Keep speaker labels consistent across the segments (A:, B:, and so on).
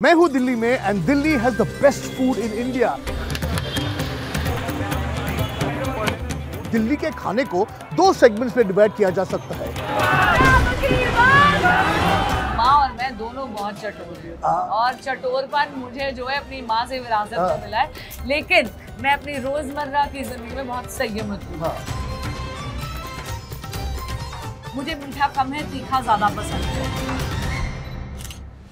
A: मैं हूं दिल्ली में and Delhi has the best food in India. Delhi के खाने को दो सेगमेंट्स में डिवाइड किया जा सकता है।
B: माँ और मैं दोनों बहुत चटोर हैं और चटोरपन मुझे जो है अपनी माँ से विरासत में मिला है, लेकिन मैं अपनी रोजमर्रा की जिंदगी में बहुत संयमित हूँ। मुझे मीठा कम है, तीखा ज्यादा पसंद है।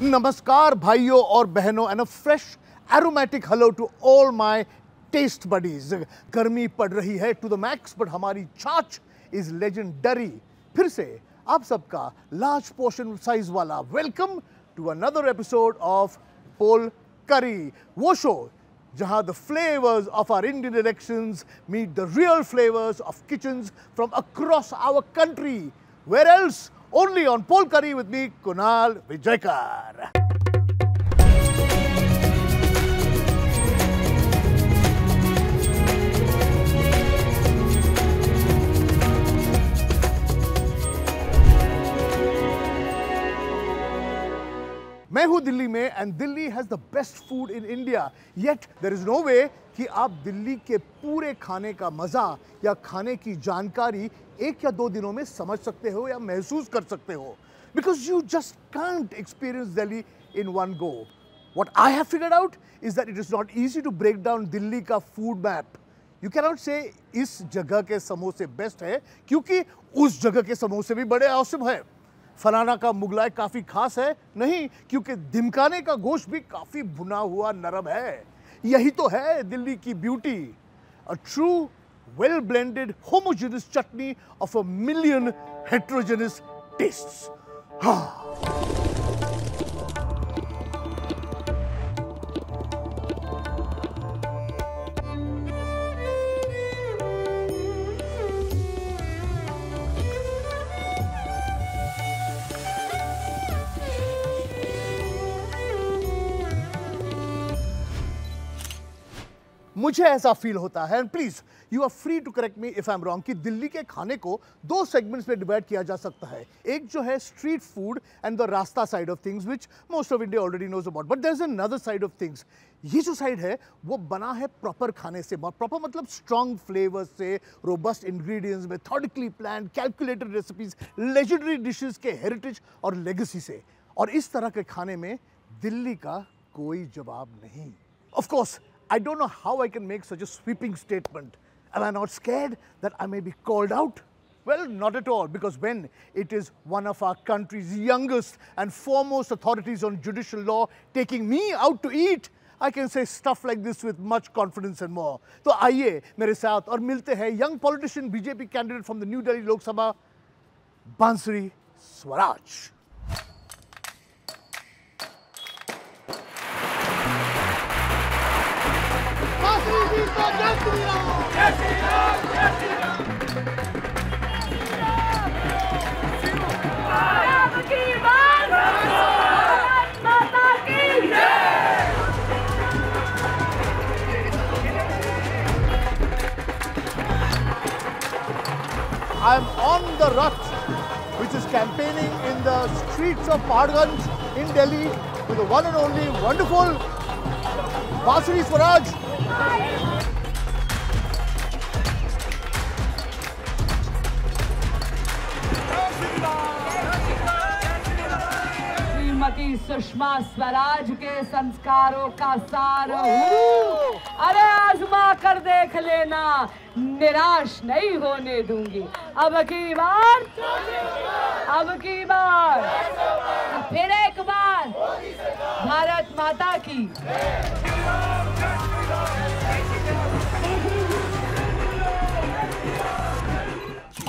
A: नमस्कार भाइयों और बहनों and a fresh aromatic hello to all my taste buddies. गर्मी पड़ रही है टू द मैक्स बट हमारी छाछ इज लेजेंडरी। फिर से आप सबका लार्ज पोर्शन साइज वाला welcome to another episode of poll curry, वो शो जहां the flavours of our Indian elections meet the real flavours of kitchens from across our country. Where else? Only on Pol Curry with me, Kunal Vijayakar. मैं हूं दिल्ली में and Delhi has the best food in India. Yet there is no way कि आप दिल्ली के पूरे खाने का मजा या खाने की जानकारी एक या दो दिनों में समझ सकते हो या महसूस कर सकते हो, because you just can't experience Delhi in one go. What I have figured out is that it is not easy to break down Delhi का food map. You can not say इस जगह के समोसे बेस्ट है क्योंकि उस जगह के समोसे भी बड़े औसम है। फलाना का मुगलाई काफी खास है, नहीं क्योंकि धिमकाने का गोश्त भी काफी भुना हुआ नरम है। यही तो है दिल्ली की beauty, a true well blended homogeneous chutney of a million heterogeneous tastes. मुझे ऐसा फील होता है, and please you are free to correct me if I am wrong, कि दिल्ली के खाने को दो सेगमेंट्स में डिवाइड किया जा सकता है। एक जो है street food and the rasta side of things which most of India already knows about, but there is another side of things. ये जो साइड है वो बना है प्रॉपर खाने से। प्रॉपर मतलब स्ट्रॉन्ग फ्लेवर्स से, robust ingredients, methodically planned, calculated recipes, legendary dishes के हेरिटेज और लेगेसी से। और इस तरह के खाने में दिल्ली का कोई जवाब नहीं। Of course I don't know how I can make such a sweeping statement. Am I not scared that I may be called out? Well, not at all, because when it is one of our country's youngest and foremost authorities on judicial law taking me out to eat, I can say stuff like this with much confidence and more. तो आइए मेरे साथ और मिलते हैं young politician BJP candidate from the New Delhi Lok Sabha, Bansuri Swaraj. I am on the Rath, which is campaigning in the streets of Paharganj in Delhi with the one and only wonderful Bansuri Swaraj.
B: Shrimati Sushma Swaraj के संस्कारों का सार हूँ। अरे आजमा कर देख लेना, निराश नहीं होने दूंगी। अब की बार फिर एक बार भारत माता की।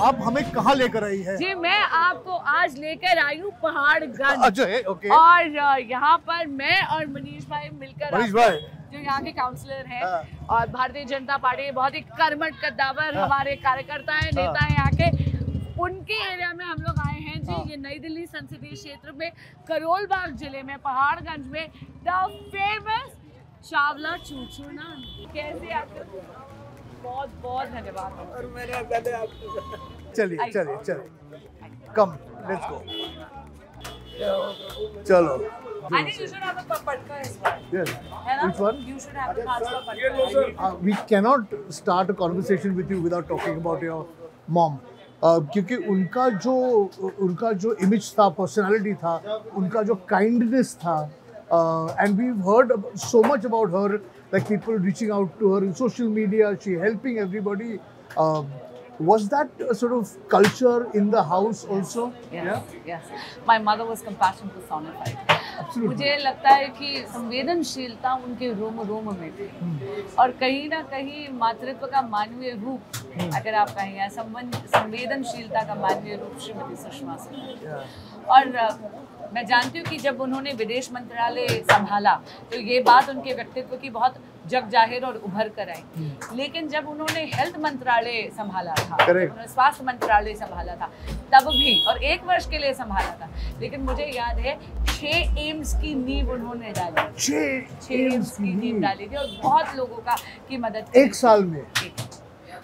A: आप हमें कहाँ लेकर आई है?
B: जी मैं आपको आज लेकर आई हूँ पहाड़गंज।
A: अच्छा, ओके।
B: और यहाँ पर मैं और मनीष भाई मिलकर,
A: मनीष भाई
B: जो यहाँ के काउंसलर हैं और भारतीय जनता पार्टी बहुत ही कर्मठ कद्दावर हमारे कार्यकर्ता हैं, नेता हैं यहाँ के, उनके एरिया में हम लोग आए हैं जी। ये नई दिल्ली संसदीय क्षेत्र में करोल बाग जिले में पहाड़गंज में द फेमस चावला चूचू नान। कैसे आपको बहुत बहुत धन्यवाद।
C: और मैंने पहले आपको
A: चलिए चलिए चलिए, कम लेट्स गो। चलो
B: I think you should have a patka as well.
A: Yes.
B: है ना?
A: Which one?
B: You should have a patka.
A: We cannot start a conversation with you without talking about your mom. क्योंकि उनका जो image था, personality था, उनका जो kindness था, and we've heard so much about her, like people reaching out to her in social media, she helping everybody. Was that a sort of culture in the house also?
B: Yes, yes. My mother was compassion personified.
A: Absolutely.
B: मुझे लगता है कि संवेदनशीलता उनके रोम रोम में थी और कहीं ना कहीं मातृत्व का मानवीय रूप, अगर आप कहें, या संवेदनशीलता का मानवीय रूप श्रीमती सुषमा सिंह। और मैं जानती हूँ कि जब उन्होंने विदेश मंत्रालय संभाला तो ये बात उनके व्यक्तित्व की बहुत जग जाहिर और उभर कर आई, लेकिन जब उन्होंने हेल्थ मंत्रालय संभाला था, उन्होंने स्वास्थ्य मंत्रालय संभाला था, तब भी, और 1 वर्ष के लिए संभाला था, लेकिन मुझे याद है 6 एम्स की नींव उन्होंने डाली, 6 एम्स की नींव डाली थी और बहुत लोगों की मदद की
A: 1 साल में।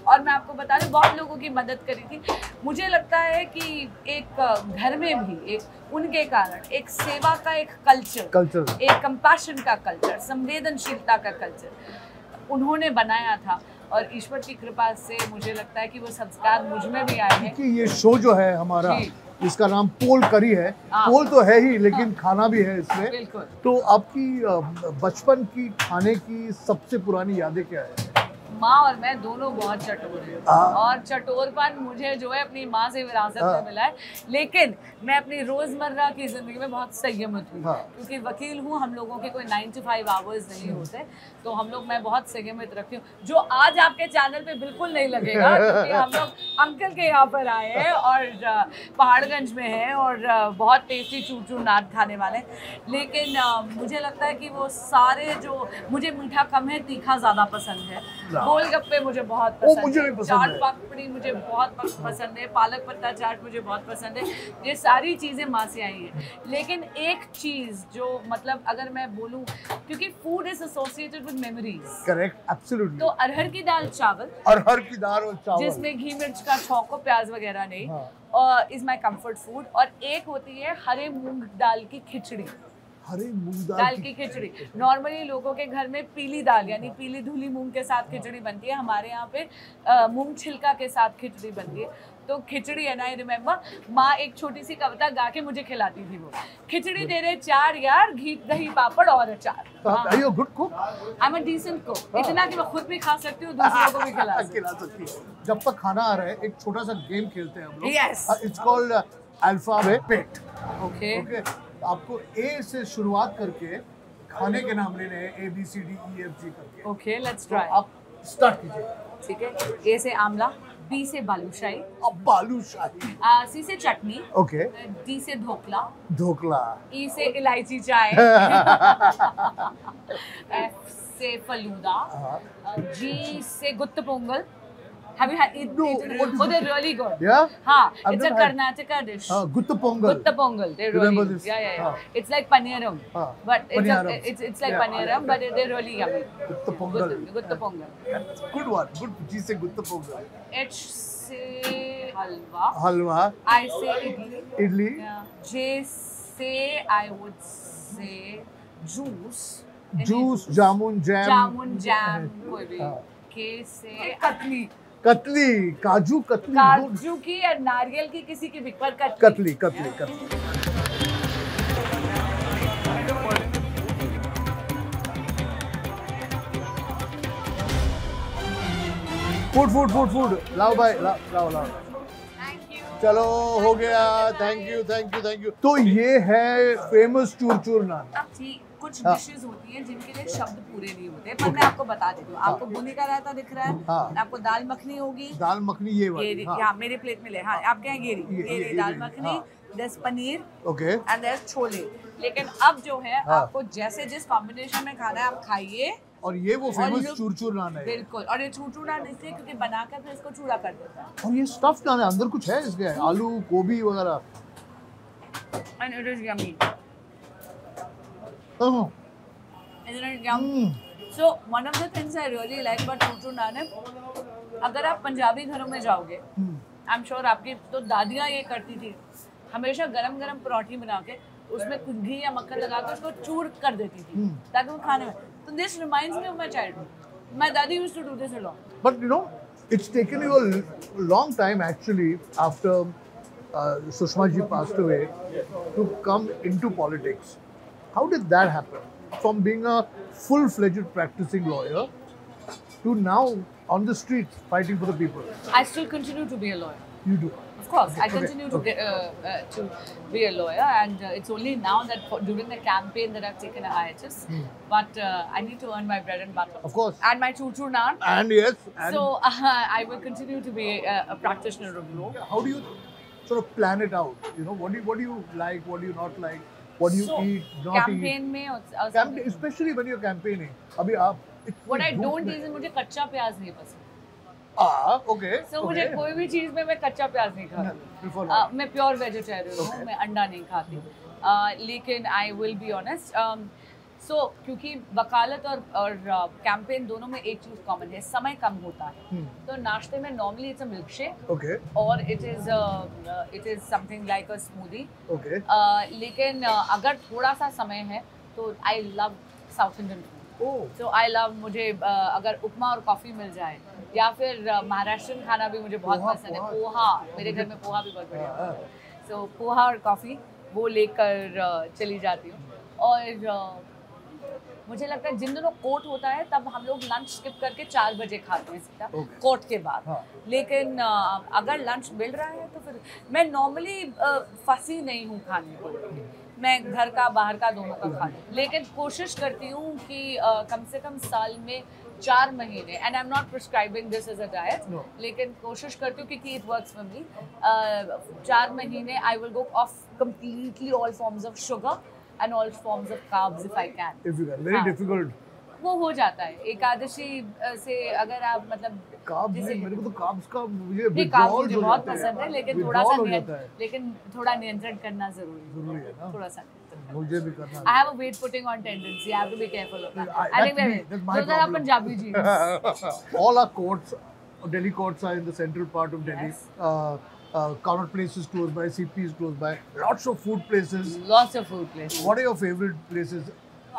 B: और मैं आपको बता दूं, बहुत लोगों की मदद करी थी। मुझे लगता है कि एक घर में भी एक उनके कारण एक सेवा का एक कल्चर, एक कंपैशन का कल्चर, संवेदनशीलता का कल्चर उन्होंने बनाया था और ईश्वर की कृपा से मुझे लगता है कि वो संस्कार मुझ में भी आए हैं।
A: कि ये शो जो है हमारा, इसका नाम पोल करी है, पोल तो है ही लेकिन खाना भी है इसमें।
B: बिल्कुल।
A: तो आपकी बचपन की खाने की सबसे पुरानी यादें क्या है?
B: माँ और मैं दोनों बहुत चटोर हैं और चटोरपन मुझे जो है अपनी माँ से विरासत में मिला है, लेकिन मैं अपनी रोजमर्रा की जिंदगी में बहुत संयमित हूँ क्योंकि वकील हूँ। हम लोगों के कोई 9 to 5 आवर्स नहीं होते, तो हम लोग, मैं बहुत संयमित रखती हूँ, जो आज आपके चैनल पे बिल्कुल नहीं लगेगा क्योंकि हम लोग अंकल के यहाँ पर आए हैं और पहाड़गंज में हैं और बहुत टेस्टी चूर नान खाने वाले। लेकिन मुझे लगता है कि वो सारे, जो मुझे मीठा कम है, तीखा ज़्यादा पसंद है, गोलगप्पे मुझे बहुत पसंद है, चाट पापड़ी मुझे बहुत पसंद है, पालक पत्ता चाट मुझे बहुत पसंद है। ये सारी चीज़ें माँ से आई हैं। लेकिन एक चीज़ जो, मतलब अगर मैं बोलूँ, क्योंकि food is associated with memories.
A: Correct, absolutely.
B: तो अरहर की दाल चावल,
A: अरहर की दाल और चावल
B: जिसमें घी मिर्च का छौंको, प्याज वगैरह नहीं, और इज माई कंफर्ट फूड। और एक होती है हरे मूंग दाल की खिचड़ी,
A: हरे मूंग
B: दाल की खिचड़ी। नॉर्मली लोगों के घर में पीली दाल यानी पीली धुली मूंग के साथ खिचड़ी बनती है, हमारे यहाँ पे मूंग छिलका के साथ खिचड़ी बनती है। तो खिचड़ी है ना, आई रिमेम्बर माँ एक छोटी सी कविता गा के मुझे खिलाती थी, वो खिचड़ी दे रहे 4 यार, घी दही पापड़ और अचार।
A: Are you a good cook?
B: I'm a decent cook, इतना कि मैं खुद भी खा सकती हूँ, दूसरों को भी खिला
A: सकती हूँ। जब तक खाना आ रहा है, एक छोटा सा गेम खेलते हैं हम लोग।
B: Yes.
A: It's called alphabet.
B: Okay.
A: आपको ए से शुरुआत करके खाने के नाम लेने हैं, ABCDEFG करके।
B: Okay, let's try.
A: आप स्टार्ट कीजिए।
B: ठीक है। A से आमला, B से बालूशाही,
A: अब बालूशाही,
B: C से चटनी,
A: ओके,
B: D से ढोकला, E से इलायची चाय, F से फलूदा, G से गुत्त Pongal. Have you had it?
A: No,
B: Oh, they're really good.
A: Yeah?
B: हाँ,
A: I've
B: it's a
A: never had.
B: Karnataka dish.
A: Gutta Pongal.
B: Gutta Pongal. They're
A: Remember
B: really good.
A: this?
B: Yeah. It's like paneeram, but
A: Paneeram.
B: it's like
A: Yeah.
B: paneeram, but they're really yummy.
A: Gutta Pongal.
B: Gutta Pongal.
A: That's good one. Good. G से Gutta Pongal.
B: H से हलवा.
A: हलवा.
B: I से idli.
A: Idli.
B: Yeah. J से I would say juice.
A: Juice, jamun, jam.
B: Jamun, jam, कोई भी. K से कतली.
A: कतली, काजू कतली।
B: काजू की या नारियल की, किसी की भी, पर कतली।
A: कतली। फूड लाओ भाई, लाओ। चलो हो गया, थैंक यू। तो ये है फेमस चूर नान।
B: अब ठीक, कुछ डिशेस होती हैं जिनके लिए शब्द पूरे नहीं होते, पर मैं आपको बता देती हूँ। आपको बुनी का रायता दिख रहा है, आपको दाल मखनी होगी,
A: दाल मखनी ये वाली,
B: हाँ मेरे प्लेट में ले, हाँ आपके यहाँ ये dal makhani, there's paneer,
A: okay,
B: and there's chole. लेकिन अब जो है आपको जैसे जिस कॉम्बिनेशन में खाना है आप खाइए।
A: और ये वो फेमस चूर नान है।
B: बिल्कुल, और ये चूर नान इसलिए क्योंकि बनाकर फिर इसको चूड़ा कर देता है।
A: और ये स्टफ नान है, अंदर कुछ है इसके, आलू, गोभी वगैरह।
B: And it is yummy.
A: Oh.
B: Isn't it yum? So one of the things I really like about चूर नान है, अगर आप पंजाबी घरों में जाओगे, I'm sure आपकी तो दादियाँ ये करती थी, हमेशा गरम पराठे बना के उसमें कुछ घी या मक्खन लगा के उसको चूर कर देती थी ताकि वो खाने में। तो this reminds me of my childhood. My dadi used to do this a lot.
A: But you know, it's taken you a long time actually after Sushma ji passed away to come into politics. How did that happen? From being a full-fledged practicing lawyer to now on the streets fighting for the people.
B: I still continue to be a lawyer.
A: You do.
B: Of course, I
A: Okay,
B: continue
A: okay.
B: to be a lawyer, and it's only now that during the campaign that I've taken a hiatus. But I need to earn my bread and butter.
A: Of course.
B: And my choo-choo naan.
A: And yes. And
B: So I will continue to be a practitioner of law.
A: how do you sort of plan it out? You know, what do you like? What do you not like? What do you
B: So,
A: eat? Not
B: campaign
A: eat?
B: में और
A: Campaign, especially when you're campaigning. अभी आप इतनी
B: What I
A: धूप
B: don't
A: में-
B: eat is मुझे कच्चा प्याज नहीं पसंद।
A: Okay.
B: So मुझे कोई भी चीज़ में मैं कच्चा प्याज नहीं खाती।
A: Prefer not.
B: मैं प्योर वेजिटेरियन हूँ, मैं अंडा नहीं खाती। लेकिन आई विल बी ऑनेस्ट, सो क्योंकि वकालत और कैंपेन दोनों में एक चीज़ कॉमन है, समय कम होता है। तो नाश्ते में normally it's a milk shake
A: Okay.
B: और it is something like a smoothie.
A: Okay.
B: लेकिन अगर थोड़ा सा समय है तो I love south Indian food.
A: Oh.
B: तो आई लव, मुझे अगर उपमा और कॉफ़ी मिल जाए या फिर महाराष्ट्रियन खाना भी मुझे बहुत
A: पोहा,
B: पसंद है।
A: पोहा।
B: पोहा, मेरे घर में पोहा भी बहुत बढ़िया
A: हाँ,
B: है। सो पोहा और कॉफ़ी वो लेकर चली जाती हूँ। और मुझे लगता है जिन दिनों कोर्ट होता है तब हम लोग लंच स्किप करके 4 बजे खाते हैं सीधा
A: Okay.
B: कोर्ट के बाद।
A: हाँ.
B: लेकिन अगर लंच मिल रहा है तो फिर मैं नॉर्मली फंसी नहीं हूँ खाने को। मैं घर का बाहर का दोनों का खा लूँ, लेकिन कोशिश करती हूँ कि कम से कम साल में 4 महीने, and I am not prescribing this as a diet,
A: No.
B: लेकिन कोशिश करती हूँ क्योंकि इट वर्क्स फॉर मी। 4 महीने I will go of completely all forms of sugar and all forms of carbs if I can.
A: If you can. Very
B: हाँ.
A: difficult.
B: वो हो जाता है एकादशी से, अगर आप मतलब
A: Carbs
B: जैसे-
A: नहीं, मेरे को तो carbs का मुझे
B: नहीं, carbs
A: withdrawals
B: मुझे
A: हो
B: बहुत
A: जाते हैं।
B: पसंद है, लेकिन थोड़ा सा
A: Withdrawal हो जाता है।
B: लेकिन थोड़ा नियंत्रण करना जरूरी
A: जरूरी है ना?
B: है, थोड़ा सा।
A: मुझे भी करना
B: I have a weight putting on tendency. I have to be careful of that.
A: that's
B: Anyway,
A: me. That's my
B: those are
A: problem.
B: Punjabi genes.
A: All our courts, Delhi courts are in the central part of Delhi.
B: Yes.
A: Connaught Place is close by, CP is close by. Lots of food places.
B: Lots of food places.
A: What are your favorite places?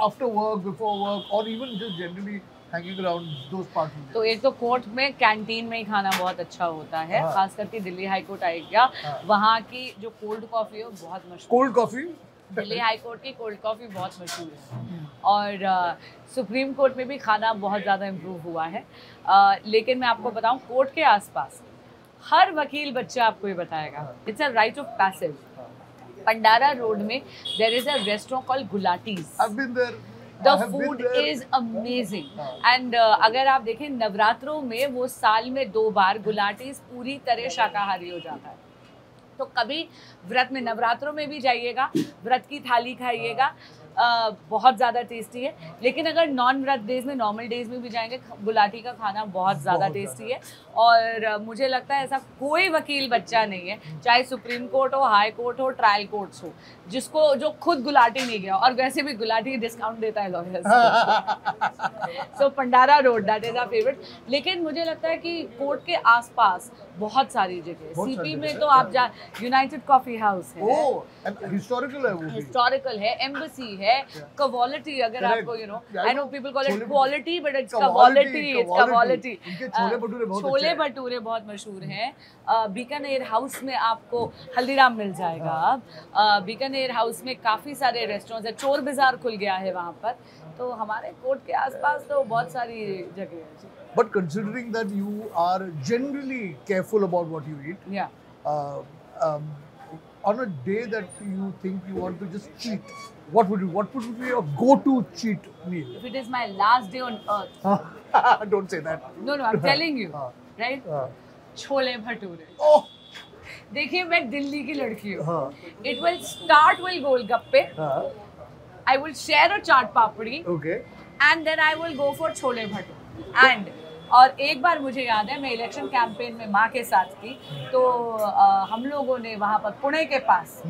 A: After work, before work, or even just generally hanging around those parts of Delhi?
B: तो एक तो court में canteen में ही खाना बहुत अच्छा होता है,
A: हाँ.
B: खास करके दिल्ली हाई कोर्ट आई गया।
A: हाँ.
B: वहाँ की जो कोल्ड कॉफी है वो बहुत मशहूर
A: Cold coffee?
B: है। दिल्ली हाई कोर्ट की कोल्ड कॉफी बहुत मशहूर है। और सुप्रीम कोर्ट में भी खाना बहुत ज़्यादा इम्प्रूव हुआ है। लेकिन मैं आपको बताऊँ, कोर्ट के आसपास हर वकील बच्चा आपको ये बताएगा, it's a rite of passage. Pandara road में there is a restaurant called Gulati's.
A: I've been there. I
B: the
A: have been
B: food
A: there.
B: Is amazing. And अगर आप देखें नवरात्रों में वो साल में 2 बार गुलाटीज पूरी तरह शाकाहारी हो जाता है। तो कभी व्रत में, नवरात्रों में भी जाइएगा, व्रत की थाली खाइएगा, बहुत ज़्यादा टेस्टी है। लेकिन अगर नॉन व्रत डेज में, नॉर्मल डेज में भी जाएंगे, गुलाटी का खाना बहुत ज़्यादा टेस्टी है। और मुझे लगता है ऐसा कोई वकील बच्चा नहीं है, चाहे सुप्रीम कोर्ट हो, हाई कोर्ट हो, ट्रायल कोर्ट्स हो, जो खुद गुलाटी नहीं गया। और वैसे भी गुलाटी डिस्काउंट देता है lawyers. So Pandara road, that is our favourite. लेकिन मुझे लगता है कि कोर्ट के आसपास बहुत सारी जगह है।
A: बहुत सारी
B: सीपी
A: जगह
B: में
A: है।
B: तो आप यूनाइटेड कॉफी हाउस है,
A: Oh, and historical है वो भी.
B: हिस्टोरिकल है, एम्बेसी है, क्वालिटी, अगर
A: Correct.
B: आपको
A: Yeah,
B: I know people call it
A: chole-
B: quality, but it's
A: Quality,
B: quality, it's
A: quality.
B: Quality.
A: इनके छोले भटूरे बहुत अच्छे
B: छोले
A: हैं।
B: भटूरे बहुत मशहूर हैं। बीकानेर हाउस में आपको हल्दीराम मिल जाएगा। बीकानेर हाउस में काफ़ी सारे रेस्टोरेंट्स हैं, चोर बाजार खुल गया है वहाँ पर। तो हमारे कोर्ट के आसपास तो बहुत सारी जगह है।
A: But considering that you are generally careful about what you eat,
B: या
A: on a day that you think you want to just cheat, what would be your go-to cheat meal?
B: If it is my last day on earth,
A: Don't say that.
B: No no, I am telling you,
A: हाँ.
B: Right,
A: हाँ.
B: Chole bhature.
A: Oh.
B: देखिए, मैं दिल्ली की लड़की हूँ।
A: हाँ.
B: It will start with गोलगप्पे,
A: हाँ.
B: I will share a chaat papdi,
A: Okay.
B: and then I will go for chole bhature. And और एक बार मुझे याद है मैं इलेक्शन कैंपेन में माँ के साथ थी, तो हम लोगों ने वहाँ पर पुणे के पास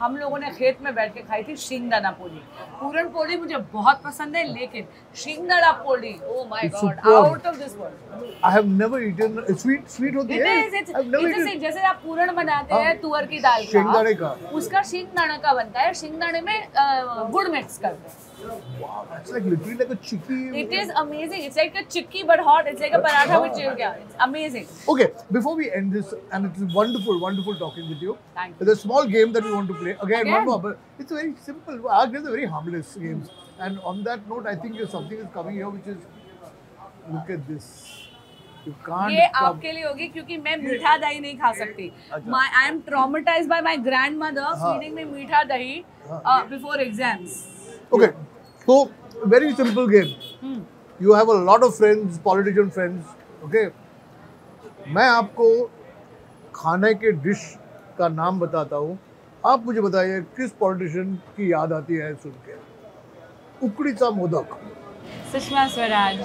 B: हम लोगों ने खेत में बैठ के खाई थी शिंगदाना पोली। पूरन पोली मुझे बहुत पसंद है, लेकिन shingdana poli, oh my god, out of this world.
A: I have never eaten sweet होती है। I've never eaten
B: जैसे आप पूरण बनाते हैं तुअर की दाल
A: शिंगदाने का,
B: उसका शिंगदाना का बनता है, शिंगदाने में गुड़ मिक्स करते हैं।
A: Wow, that's like literally like a chicky.
B: It is amazing. It's like a chikki but hot. It's like a paratha with chilka. It's amazing.
A: Okay, before we end this, and it is wonderful talking with you.
B: Thank you.
A: There's a small game that we want to play. Again? One more, but it's very simple. These are very harmless games. And on that note, I think something is coming here, which is, look at this. You can't.
B: ये आपके लिए होगी क्योंकि मैं मीठा दही नहीं खा सकती. I am traumatized by my grandmother feeding me मीठा दही before exams.
A: Okay, so very simple game. You have a lot of friends, politician friends. Okay, मैं आपको खाने के डिश का नाम बताता हूँ. आप मुझे बताइए किस पॉलिटिशियन की याद आती है सुन के. उकडीचा modak.
B: Sushma Swaraj.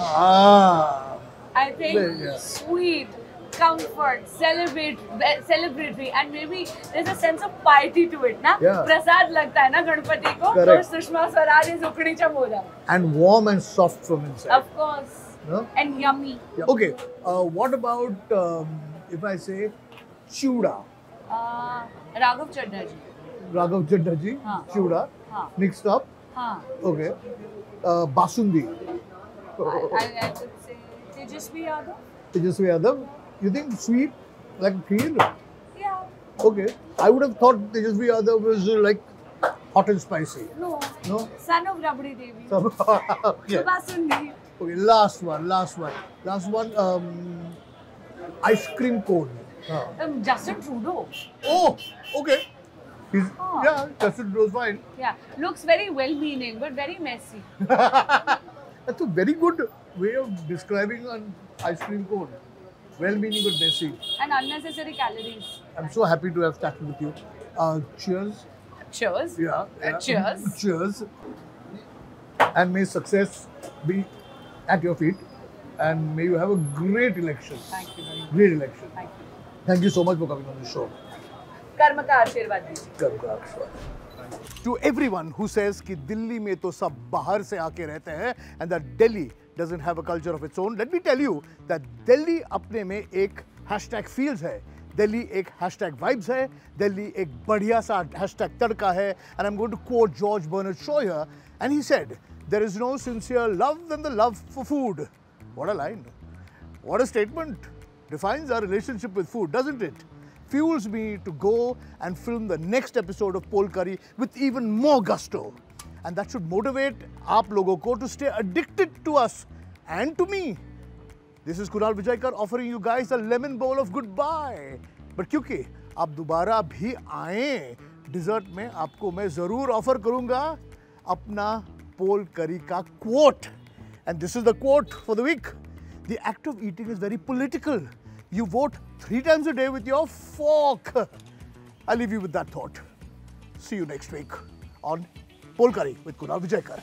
B: I think
A: Yeah.
B: sweet, comfort, celebratory, and maybe there's a sense of piety to it, ना?
A: Yeah.
B: प्रसाद लगता है ना गणपति को, तो
A: Correct.
B: Sushma Swaraj is उकडीचा modak.
A: And warm and soft from inside.
B: Of course.
A: No?
B: And yummy.
A: Yeah. Okay, what about if I say chuda?
B: Raghav Chadha ji.
A: Raghav Chadda ji,
B: हाँ.
A: chuda.
B: हाँ.
A: Next up,
B: हाँ.
A: okay, basundi.
B: I could say Tejasvi Yadav.
A: Tejasvi Yadav. You think sweet like kheer?
B: Yeah.
A: Okay, I would have thought Tejasvi Yadav was like hot and spicy.
B: No.
A: No?
B: Son of Rabdi Devi.
A: Okay.
B: Subhasundi.
A: Okay, last one. Ice cream cone.
B: Justin Trudeau.
A: Oh, okay. He's,
B: Oh.
A: yeah, Justin Trudeau's fine.
B: Yeah. Looks very well-meaning but very messy.
A: That's a very good way of describing an ice cream cone. Well-meaning but messy.
B: And unnecessary calories.
A: I'm so happy to have chatted with you. Cheers.
B: Cheers.
A: Yeah.
B: Cheers.
A: Cheers. And may success be at your feet. And may you have a great election.
B: Thank you very much.
A: Great election.
B: Thank you.
A: Thank you so much for coming on the show.
B: कर्म का आशीर्वाद दीजिए.
A: To everyone who says कि दिल्ली में तो सब बाहर से आके रहते हैं and that Delhi doesn't have a culture of its own, let me tell you that Delhi अपने में एक hashtag feels है, Delhi एक hashtag vibes है, Delhi एक बढ़िया सा hashtag तड़का है, and I'm going to quote George Bernard Shaw here, and he said, there is no sincere love than the love for food. What a line. What a statement. Defines our relationship with food, doesn't it? Fuels me to go and film the next episode of Pol Curry with even more gusto. And that should motivate aap logo ko to stay addicted to us and to me. This is Kunal Vijaykar offering you guys a lemon bowl of goodbye. But क्योंकि आप दोबारा भी आएं, dessert में आपको मैं ज़रूर offer करूँगा अपना Pol Curry का quote. And this is the quote for the week. The act of eating is very political. You vote 3 times a day with your fork. I'll leave you with that thought. See you next week on Pol Curry with Kunal Vijaykar.